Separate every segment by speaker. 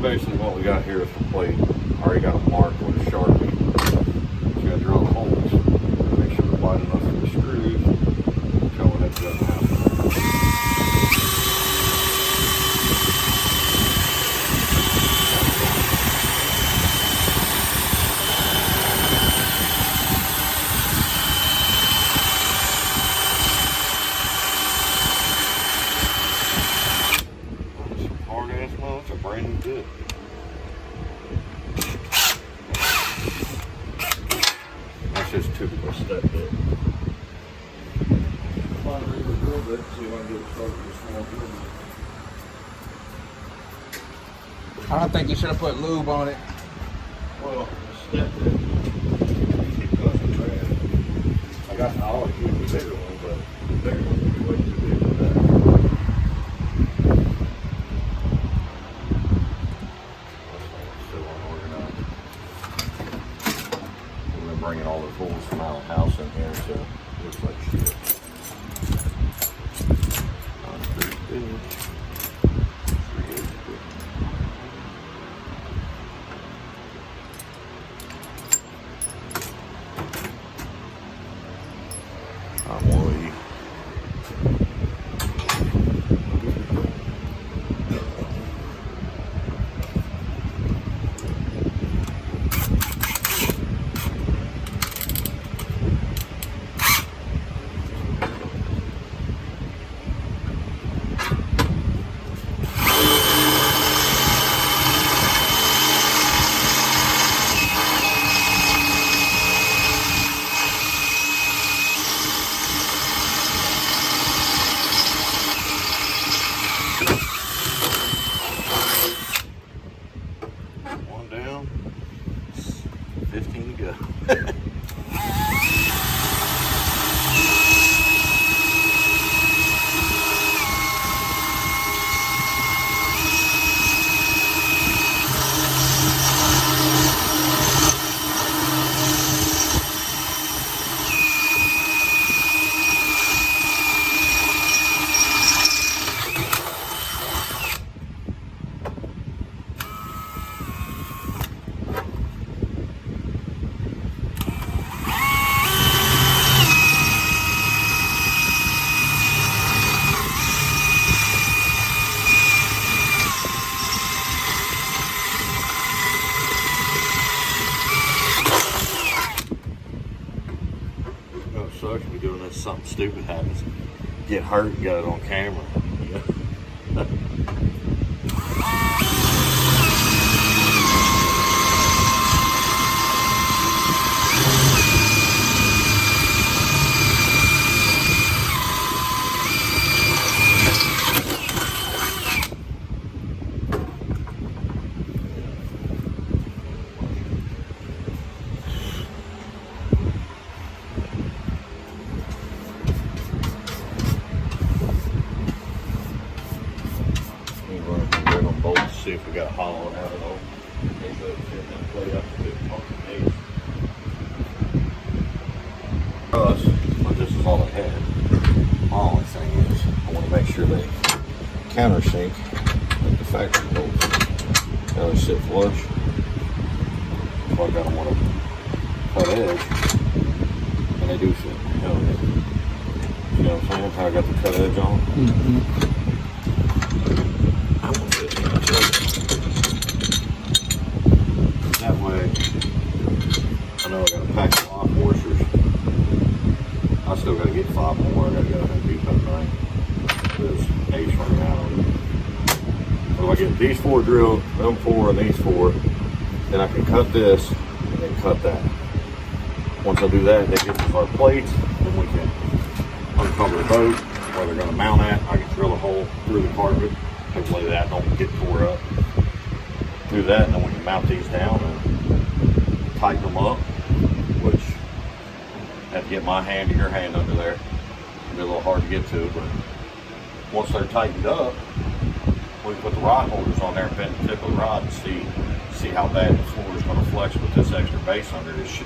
Speaker 1: basically what we got here is the plate. I already got a mark with a Sharpie. So you gotta drill the holes. Make sure they're wide enough for the screws. Show what that doesn't happen. Hard ass mount, it's a brand new good. That's just typical step bit. Finally, a little bit, see if I can get it started with a small drill.
Speaker 2: I don't think you should have put lube on it.
Speaker 1: Well, step bit. It doesn't bad. I got the always use the bigger one, but the bigger one would be way too big for that. Bringing all the tools from our house in here, so it looks like shit. One down, 15 to go. Sucks to be doing this, something stupid happens. Get hurt and got it on camera. See if we got hollowed out at all. But this is all I had. My only thing is I want to make sure they countersink like the factory bolts. How they sit flush. So I got them on a cut edge. And they do fit. Hell yeah. You know what I'm saying? How I got the cut edge on.
Speaker 2: Mm-hmm.
Speaker 1: That way, I know I gotta pack a lot of washers. I still gotta get 5 more. I gotta go ahead and beat that night. There's 8 running out. So if I get these 4 drilled, them 4 and these 4, then I can cut this and then cut that. Once I do that, they get our plates, then we can uncover the boat, where they're gonna mount at. I can drill a hole through the carpet. Hopefully that don't get tore up. Do that, and then we can mount these down and tighten them up, which I have to get my hand to your hand under there. It'll be a little hard to get to, but once they're tightened up, we can put the rod holders on there and bend the tip of the rod and see how bad the floor is going to flex with this extra base under it.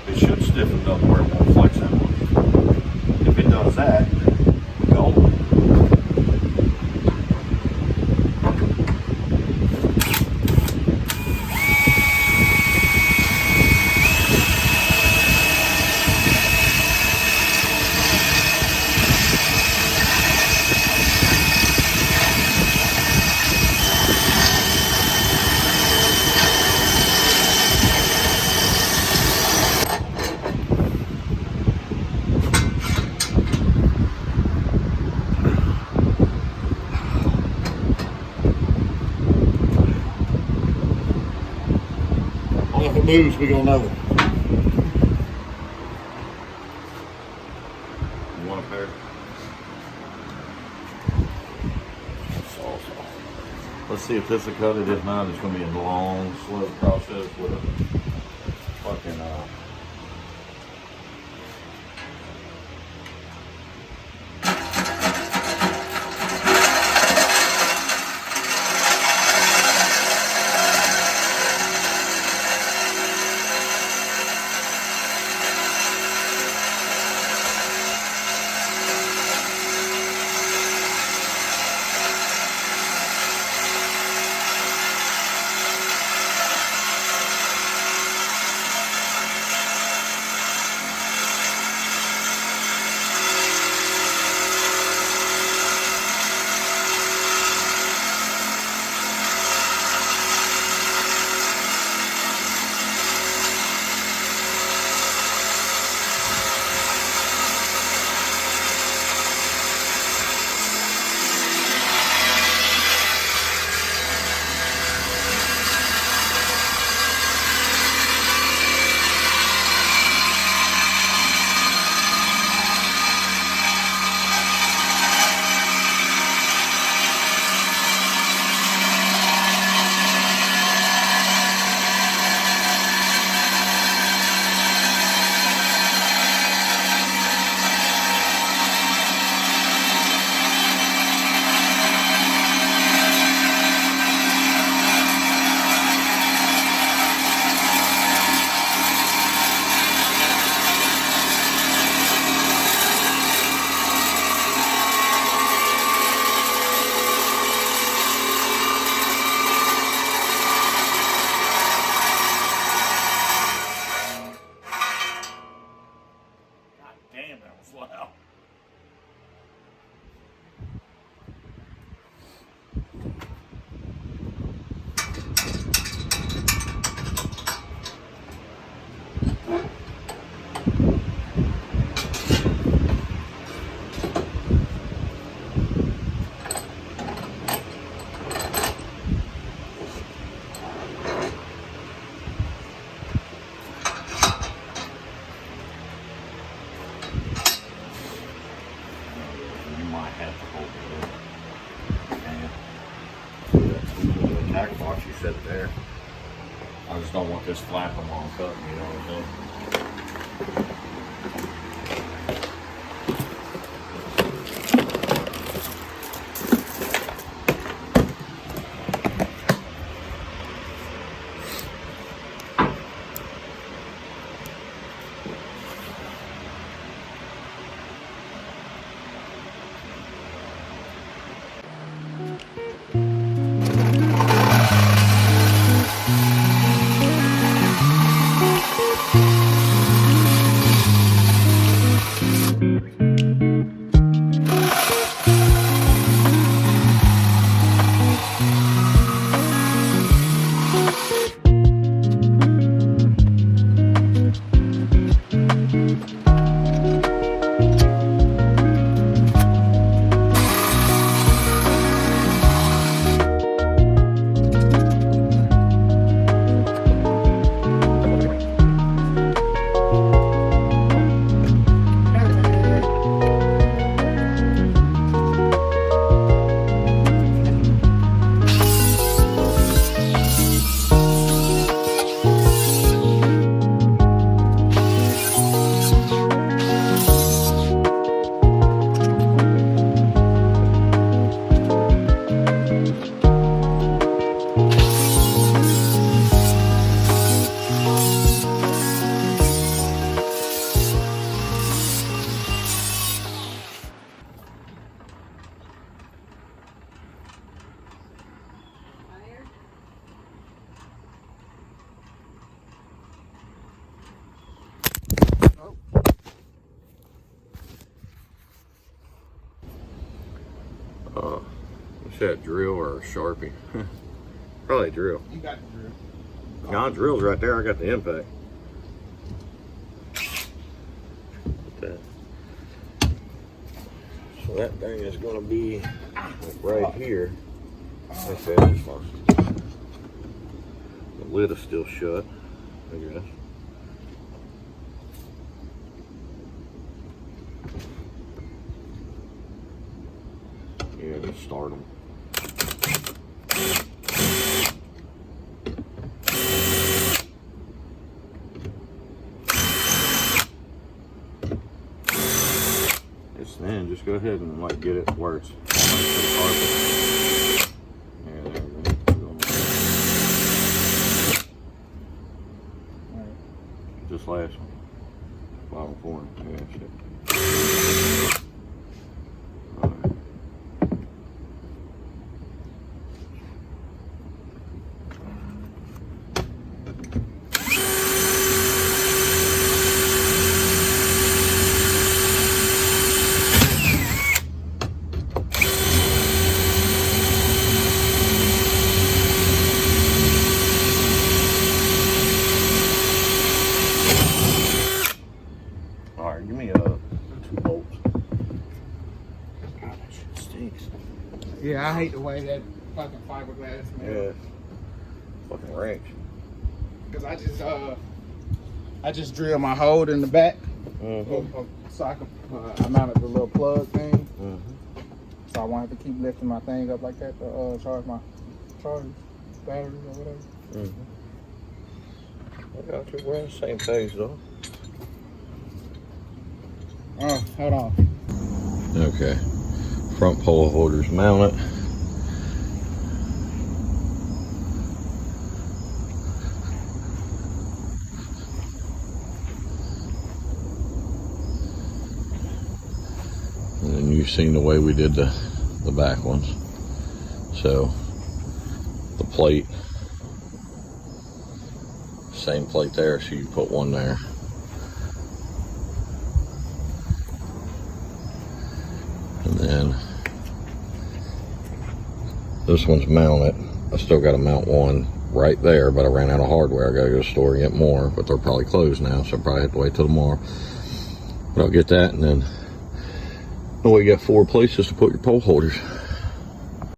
Speaker 1: It should stiffen it up where it won't flex that much. If it does that, go. moves, we gonna know. You want a pair? Let's see if this will cut it. If not, it's gonna be a long, slow process with a fucking damn, that was loud. You might have to hold it up. And the tackle box you set there. I just don't want this flapping while I'm cutting, you know what I'm saying? What's that, drill or a Sharpie? Probably a drill.
Speaker 2: You got the drill.
Speaker 1: No, drill's right there. I got the impact. That. So that thing is going to be right here. Like that. The lid is still shut. I guess. Yeah, just start them. It's then just go ahead and like get it where it's almost to the carpet. Yeah, there we go. Just last one. Bottom corner. Yeah, shit. Alright. Alright, give me 2 bolts. God, that shit stinks.
Speaker 2: Yeah, I hate the way that fucking fiberglass, man.
Speaker 1: Yeah. Fucking wrench.
Speaker 2: Cause I just drilled my hole in the back,
Speaker 1: Mm-hmm.
Speaker 2: so I mounted the little plug thing,
Speaker 1: Mm-hmm.
Speaker 2: so I won't have to keep lifting my thing up like that to charge my batteries or whatever.
Speaker 1: Mm-hmm. I got you. We're on the same page though.
Speaker 2: Oh, hold on.
Speaker 1: Okay. Front pole holders mounted. And then you've seen the way we did the back ones. So the plate, same plate there, so you put one there. And then this one's mounted. I still got to mount one right there, but I ran out of hardware. I got to go to the store and get more, but they're probably closed now, so I probably have to wait till tomorrow. But I'll get that, and then we got 4 places to put your pole holders.